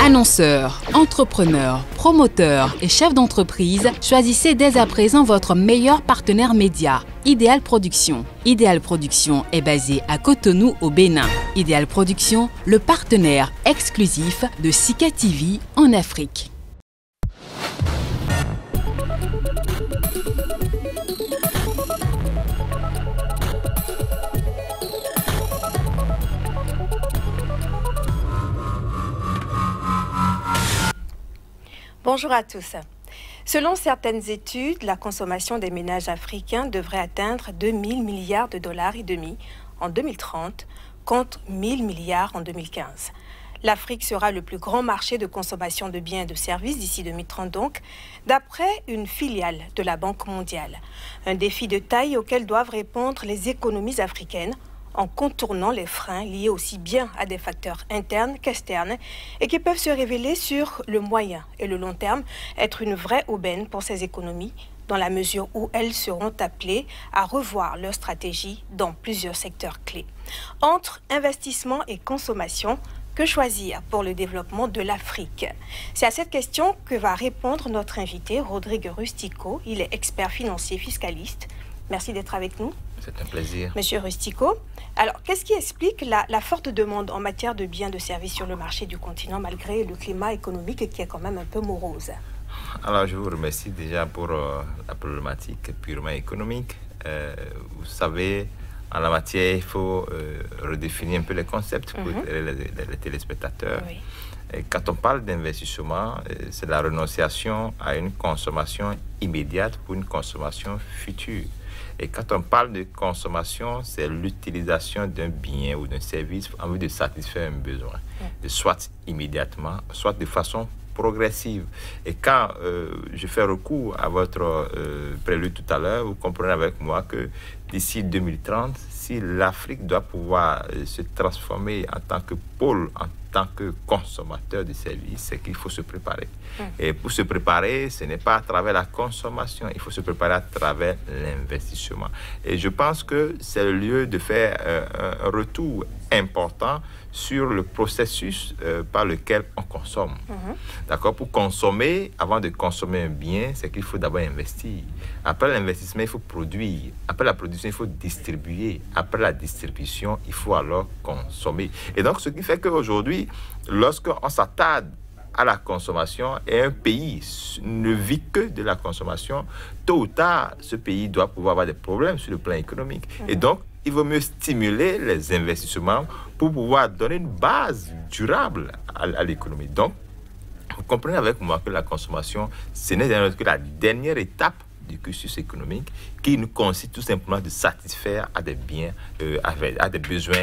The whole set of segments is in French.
Annonceurs, entrepreneurs, promoteurs et chefs d'entreprise, choisissez dès à présent votre meilleur partenaire média, Ideal Production. Ideal Production est basé à Cotonou au Bénin. Ideal Production, le partenaire exclusif de Sika TV en Afrique. Bonjour à tous. Selon certaines études, la consommation des ménages africains devrait atteindre 2000 milliards de dollars et demi en 2030 contre 1000 milliards en 2015. L'Afrique sera le plus grand marché de consommation de biens et de services d'ici 2030 donc, d'après une filiale de la Banque mondiale. Un défi de taille auquel doivent répondre les économies africaines en contournant les freins liés aussi bien à des facteurs internes qu'externes et qui peuvent se révéler sur le moyen et le long terme être une vraie aubaine pour ces économies dans la mesure où elles seront appelées à revoir leur stratégie dans plusieurs secteurs clés. Entre investissement et consommation, que choisir pour le développement de l'Afrique? C'est à cette question que va répondre notre invité, Rodrigue Rustico. Il est expert financier fiscaliste. Merci d'être avec nous. C'est un plaisir. Monsieur Rustico, alors qu'est-ce qui explique la forte demande en matière de biens de services sur le marché du continent malgré le climat économique qui est quand même un peu morose? Alors je vous remercie déjà pour la problématique purement économique. Vous savez, en la matière, il faut redéfinir un peu les concepts pour les téléspectateurs. Oui. Et quand on parle d'investissement, c'est la renonciation à une consommation immédiate pour une consommation future. Et quand on parle de consommation, c'est l'utilisation d'un bien ou d'un service en vue de satisfaire un besoin, soit immédiatement, soit de façon progressive. Et quand je fais recours à votre prélude tout à l'heure, vous comprenez avec moi que d'ici 2030, si l'Afrique doit pouvoir se transformer en tant que pôle, en tant que consommateur de services, c'est qu'il faut se préparer. Et pour se préparer, ce n'est pas à travers la consommation, il faut se préparer à travers l'investissement. Et je pense que c'est le lieu de faire un retour important sur le processus par lequel on consomme. D'accord? Pour consommer, avant de consommer un bien, c'est qu'il faut d'abord investir. Après l'investissement, il faut produire. Après la production, il faut distribuer. Après la distribution, il faut alors consommer. Et donc, ce qui fait qu'aujourd'hui, lorsqu'on s'attarde à la consommation et un pays ne vit que de la consommation, tôt ou tard, ce pays doit pouvoir avoir des problèmes sur le plan économique. Et donc, il vaut mieux stimuler les investissements pour pouvoir donner une base durable à l'économie. Donc, vous comprenez avec moi que la consommation, ce n'est que la dernière étape du cursus économique qui nous consiste tout simplement de satisfaire à des biens, à des besoins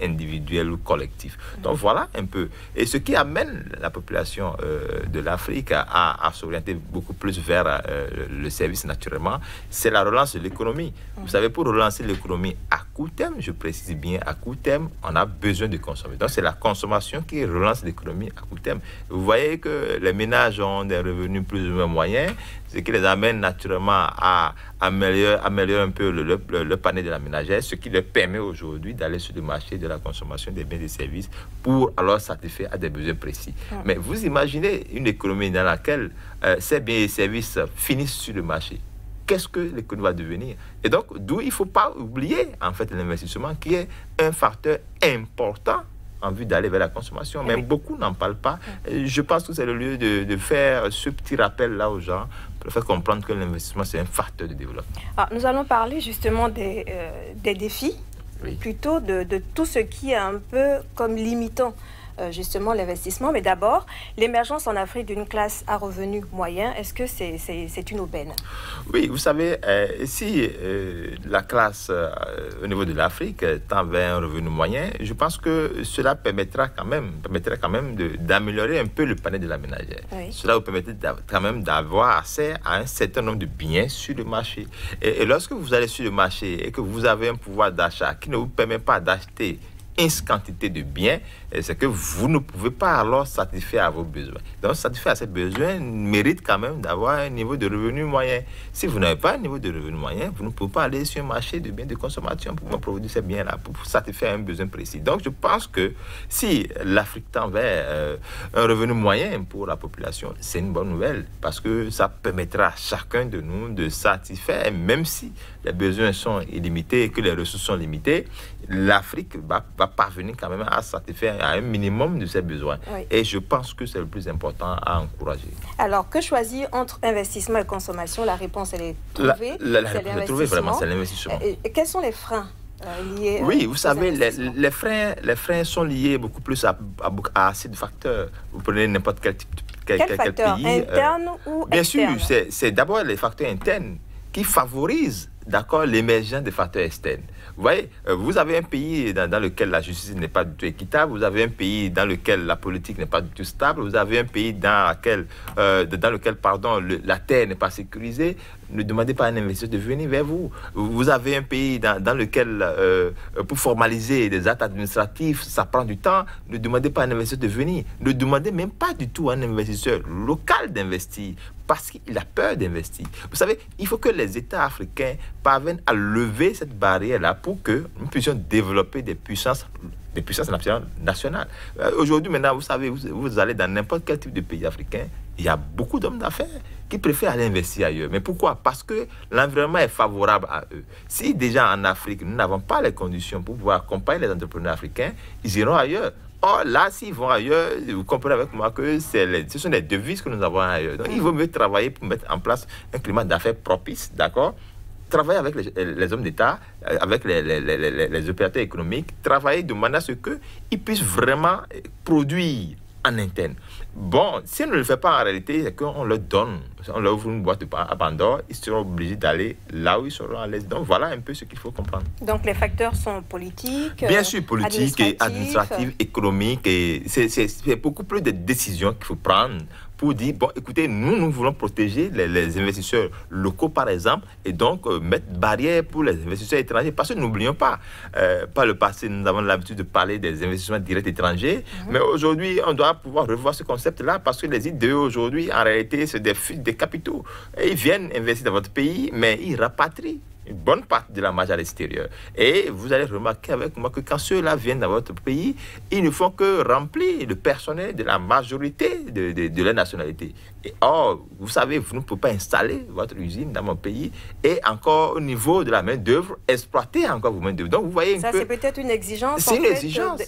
individuels ou collectifs. Donc voilà un peu. Et ce qui amène la population de l'Afrique à s'orienter beaucoup plus vers le service naturellement, c'est la relance de l'économie. Vous savez, pour relancer l'économie à court terme, je précise bien à court terme, on a besoin de consommer. Donc c'est la consommation qui relance l'économie à court terme. Vous voyez que les ménages ont des revenus plus ou moins moyens, ce qui les amène naturellement à améliorer un peu le panier de la ménagère, ce qui leur permet aujourd'hui d'aller sur le marché de la consommation des biens et des services pour alors satisfaire à des besoins précis. Mais vous imaginez une économie dans laquelle ces biens et services finissent sur le marché. Qu'est-ce que l'économie va devenir? Et donc, d'où il ne faut pas oublier en fait l'investissement qui est un facteur important en vue d'aller vers la consommation. Mais beaucoup n'en parlent pas. Je pense que c'est le lieu de faire ce petit rappel-là aux gens pour faire comprendre que l'investissement, c'est un facteur de développement. Alors, nous allons parler justement des défis, plutôt de tout ce qui est un peu comme limitant justement l'investissement. Mais d'abord, l'émergence en Afrique d'une classe à revenu moyen, est-ce que c'est une aubaine? Oui, vous savez, si la classe au niveau de l'Afrique tend vers un revenu moyen, je pense que cela permettra quand même d'améliorer un peu le panier de la ménagère. Cela vous permettra quand même d'avoir accès à un certain nombre de biens sur le marché. Et lorsque vous allez sur le marché et que vous avez un pouvoir d'achat qui ne vous permet pas d'acheter quantité de biens, c'est que vous ne pouvez pas alors satisfaire à vos besoins. Donc, satisfaire à ces besoins mérite quand même d'avoir un niveau de revenu moyen. Si vous n'avez pas un niveau de revenu moyen, vous ne pouvez pas aller sur un marché de biens de consommation pour pouvoir produire ces biens-là, pour satisfaire un besoin précis. Donc, je pense que si l'Afrique tend vers un revenu moyen pour la population, c'est une bonne nouvelle parce que ça permettra à chacun de nous de satisfaire, même si les besoins sont illimités et que les ressources sont limitées, l'Afrique va parvenir quand même à satisfaire à un minimum de ses besoins. Oui. Et je pense que c'est le plus important à encourager. Alors, que choisir entre investissement et consommation? La réponse, elle est trouvée. La réponse est trouvée, vraiment, c'est l'investissement. Et quels sont les freins liés Oui, vous savez, les freins sont liés beaucoup plus à assez de facteurs. Vous prenez n'importe quel type quel facteur, pays. Interne ou bien externe? Bien sûr, c'est d'abord les facteurs internes qui favorisent l'émergence des facteurs externes. Vous voyez, vous avez un pays dans lequel la justice n'est pas du tout équitable, vous avez un pays dans lequel la politique n'est pas du tout stable, vous avez un pays dans lequel la terre n'est pas sécurisée. Ne demandez pas à un investisseur de venir vers vous. Vous avez un pays dans lequel, pour formaliser des actes administratifs, ça prend du temps. Ne demandez pas à un investisseur de venir. Ne demandez même pas du tout à un investisseur local d'investir parce qu'il a peur d'investir. Vous savez, il faut que les États africains parviennent à lever cette barrière-là pour que nous puissions développer des puissances nationales. Aujourd'hui, maintenant, vous savez, vous allez dans n'importe quel type de pays africain, il y a beaucoup d'hommes d'affaires qui préfèrent aller investir ailleurs. Mais pourquoi? Parce que l'environnement est favorable à eux. Si déjà en Afrique, nous n'avons pas les conditions pour pouvoir accompagner les entrepreneurs africains, ils iront ailleurs. Or, là, s'ils vont ailleurs, vous comprenez avec moi que ce sont les devises que nous avons ailleurs. Donc, il vaut mieux travailler pour mettre en place un climat d'affaires propice, d'accord? Travailler avec les hommes d'État, avec les opérateurs économiques, travailler de manière à ce qu'ils puissent vraiment produire en interne. Bon, si on ne le fait pas en réalité, c'est qu'on leur donne, on leur ouvre une boîte à Pandore, ils seront obligés d'aller là où ils seront à l'aise. Donc voilà un peu ce qu'il faut comprendre. Donc les facteurs sont politiques, bien sûr, politiques, administratifs, économiques, et c'est beaucoup plus de décisions qu'il faut prendre pour dire, bon, écoutez, nous voulons protéger les investisseurs locaux, par exemple, et donc mettre barrière pour les investisseurs étrangers. Parce que n'oublions pas, par le passé, nous avons l'habitude de parler des investissements directs étrangers, mais aujourd'hui, on doit pouvoir revoir ce concept-là parce que les IDE aujourd'hui, en réalité, c'est des fuites des capitaux. Et ils viennent investir dans votre pays, mais ils rapatrient une bonne partie de la marge à l'extérieur. Et vous allez remarquer avec moi que quand ceux-là viennent dans votre pays, ils ne font que remplir le personnel de la majorité de leur nationalité. Et or, vous savez, vous ne pouvez pas installer votre usine dans mon pays et encore au niveau de la main-d'œuvre, exploiter encore vos main-d'œuvre. Donc, vous voyez ça, c'est peut-être une exigence,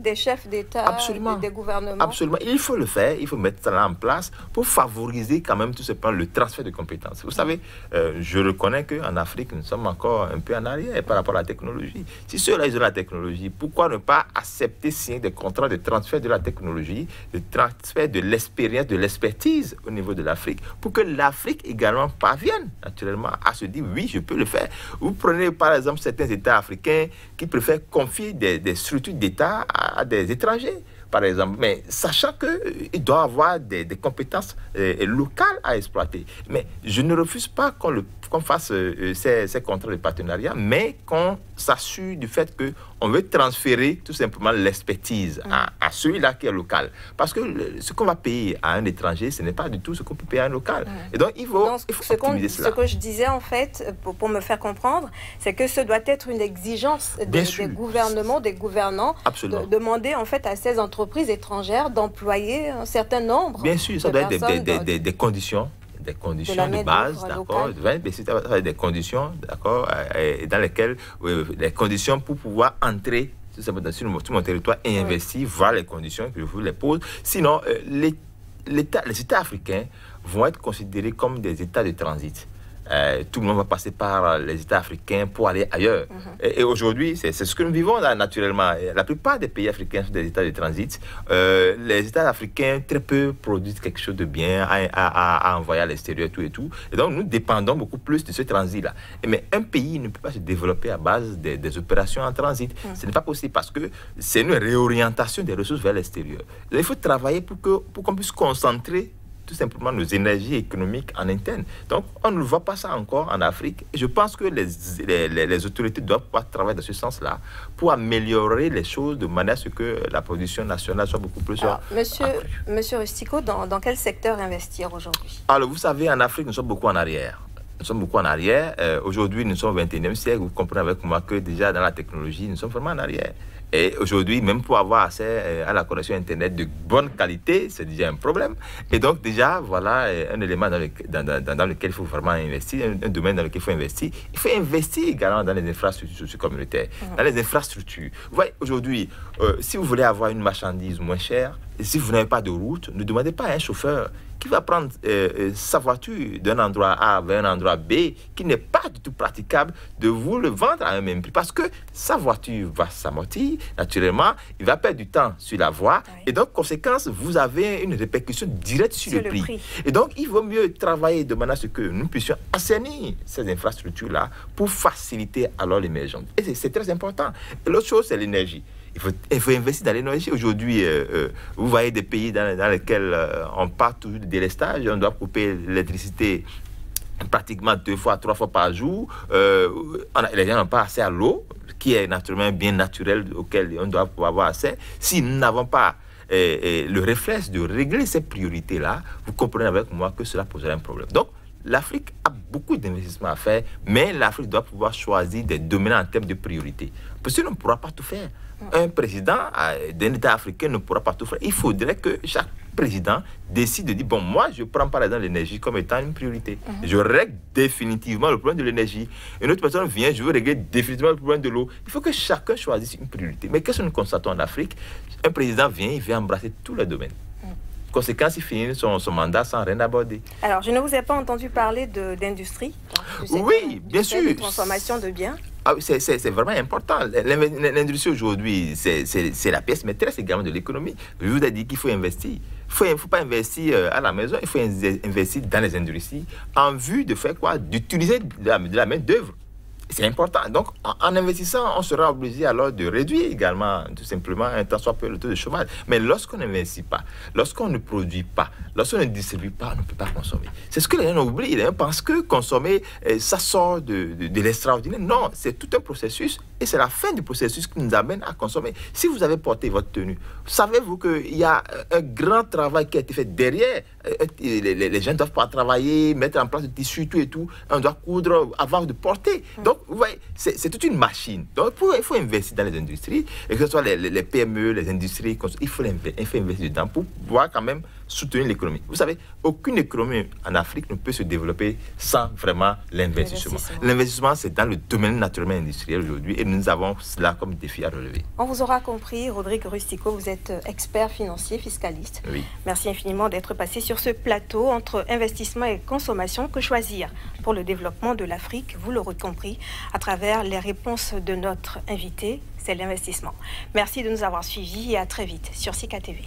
des chefs d'État, des gouvernements. Absolument. Il faut le faire, il faut mettre ça en place pour favoriser quand même tout simplement le transfert de compétences. Vous savez, je reconnais qu'en Afrique, nous sommes encore un peu en arrière par rapport à la technologie. Si ceux-là, ils ont la technologie, pourquoi ne pas accepter signer des contrats de transfert de la technologie, de transfert de l'expérience, de l'expertise au niveau de l'Afrique, pour que l'Afrique également parvienne naturellement à se dire oui, je peux le faire. Vous prenez par exemple certains États africains qui préfèrent confier des structures d'État à des étrangers, par exemple, mais sachant qu'il doit avoir des compétences locales à exploiter. Mais je ne refuse pas qu'on fasse ces contrats de partenariat, mais qu'on s'assure du fait qu'on veut transférer tout simplement l'expertise à celui-là qui est local. Parce que ce qu'on va payer à un étranger, ce n'est pas du tout ce qu'on peut payer à un local. Et donc, il faut optimiser cela. Ce que je disais, en fait, pour me faire comprendre, c'est que ce doit être une exigence des gouvernements, des gouvernants, de demander en fait à ces entreprises étrangères d'employer un certain nombre bien sûr, ça doit être des conditions. Des conditions de base, d'accord, des conditions, d'accord, dans lesquelles les conditions pour pouvoir entrer sur mon territoire et investir, voilà les conditions que je vous les pose. Sinon, les États africains vont être considérés comme des États de transit. Tout le monde va passer par les États africains pour aller ailleurs. Et aujourd'hui, c'est ce que nous vivons là, naturellement. La plupart des pays africains sont des États de transit. Les États africains, très peu produisent quelque chose de bien à envoyer à l'extérieur, tout et tout. Et donc, nous dépendons beaucoup plus de ce transit-là. Mais un pays ne peut pas se développer à base des opérations en transit. Ce n'est pas possible parce que c'est une réorientation des ressources vers l'extérieur. Il faut travailler pour qu'on puisse concentrer tout simplement nos énergies économiques en interne. Donc, on ne voit pas ça encore en Afrique. Et je pense que les autorités doivent pouvoir travailler dans ce sens-là pour améliorer les choses de manière à ce que la production nationale soit beaucoup plus... Alors, monsieur Rustico, dans quel secteur investir aujourd'hui? Alors, vous savez, en Afrique, nous sommes beaucoup en arrière. Nous sommes beaucoup en arrière. Aujourd'hui, nous sommes au 21e siècle. Vous comprenez avec moi que déjà dans la technologie, nous sommes vraiment en arrière. Et aujourd'hui, même pour avoir accès à la connexion Internet de bonne qualité, c'est déjà un problème. Et donc déjà, voilà un élément dans lequel il faut vraiment investir, un domaine dans lequel il faut investir. Il faut investir également dans les infrastructures communautaires, dans les infrastructures. Vous voyez, aujourd'hui, si vous voulez avoir une marchandise moins chère, et si vous n'avez pas de route, ne demandez pas à un chauffeur qui va prendre sa voiture d'un endroit A vers un endroit B, qui n'est pas du tout praticable, de vous le vendre à un même prix. Parce que sa voiture va s'amortir, naturellement, il va perdre du temps sur la voie. Oui. Et donc, conséquence, vous avez une répercussion directe sur le prix. Et donc, il vaut mieux travailler de manière à ce que nous puissions assainir ces infrastructures-là pour faciliter alors l'émergence. Et c'est très important. Et l'autre chose, c'est l'énergie. Il faut investir dans l'énergie. Aujourd'hui, vous voyez des pays dans lesquels on part toujours de délestage, on doit couper l'électricité pratiquement 2 fois, 3 fois par jour. Les gens n'ont pas accès à l'eau, qui est naturellement un bien naturel auquel on doit pouvoir avoir accès. Si nous n'avons pas le réflexe de régler ces priorités-là, vous comprenez avec moi que cela poserait un problème. Donc, l'Afrique a beaucoup d'investissements à faire, mais l'Afrique doit pouvoir choisir des domaines en termes de priorité. Parce qu'on ne pourra pas tout faire. Un président d'un État africain ne pourra pas tout faire. Il faudrait que chaque président décide de dire, bon, moi, je prends par exemple l'énergie comme étant une priorité. Je règle définitivement le problème de l'énergie. Une autre personne vient, je veux régler définitivement le problème de l'eau. Il faut que chacun choisisse une priorité. Mais qu'est-ce que nous constatons en Afrique? Un président vient, il vient embrasser tous les domaines. Conséquence, il finit son mandat sans rien aborder. Alors, je ne vous ai pas entendu parler d'industrie. Oui, bien sûr. De transformation de biens. Ah, c'est vraiment important. L'industrie aujourd'hui, c'est la pièce maîtresse également de l'économie. Je vous ai dit qu'il faut investir. Il ne faut pas investir à la maison, il faut investir dans les industries en vue de faire quoi? D'utiliser de la main-d'œuvre. C'est important. Donc, en investissant, on sera obligé alors de réduire également, tout simplement, un tant soit peu le taux de chômage. Mais lorsqu'on n'investit pas, lorsqu'on ne produit pas, lorsqu'on ne distribue pas, on ne peut pas consommer. C'est ce que les gens oublient. Les gens pensent que consommer, ça sort de l'extraordinaire. Non, c'est tout un processus et c'est la fin du processus qui nous amène à consommer. Si vous avez porté votre tenue, savez-vous qu'il y a un grand travail qui a été fait derrière. Les gens doivent pas travailler, mettre en place le tissu, tout et tout. On doit coudre avant de porter. Donc, vous voyez, c'est toute une machine. Donc, il faut investir dans les industries, et que ce soit les PME, les industries, il faut investir dedans pour pouvoir quand même soutenir l'économie. Vous savez, aucune économie en Afrique ne peut se développer sans vraiment l'investissement. L'investissement, c'est dans le domaine naturellement industriel aujourd'hui, et nous avons cela comme défi à relever. On vous aura compris, Rodrigue Rustico, vous êtes expert financier, fiscaliste. Oui. Merci infiniment d'être passé sur ce plateau entre investissement et consommation. Que choisir pour le développement de l'Afrique? Vous l'aurez compris à travers les réponses de notre invité, c'est l'investissement. Merci de nous avoir suivis et à très vite sur SICA TV.